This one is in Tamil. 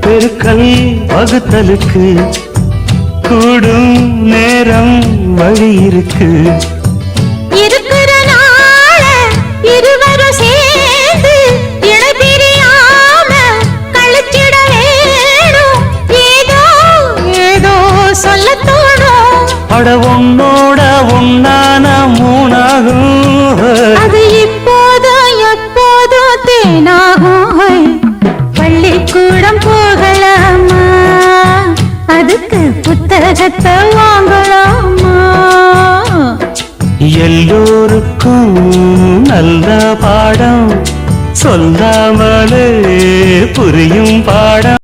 பெருக்கல் வகுத்தலுக்கு கூடும் நேரம் வழி இருக்கு. இருக்கிற நாள இருவரும் சேர்ந்து இணை பிரியாம கழிச்சிட வேணும். ஏதோ ஏதோ சொல்ல தோணும். அட உன்னோட உன்னான மூணாகும். அது இப்போதும் எப்போதும் தேனாகும். பள்ளிக்கூடம் போகலாமா, அதுக்கு புத்தகத்தை வாங்கலாமா. எல்லோருக்கும் நல்ல பாடம் சொல்லாமலே புரியும் பாடம்.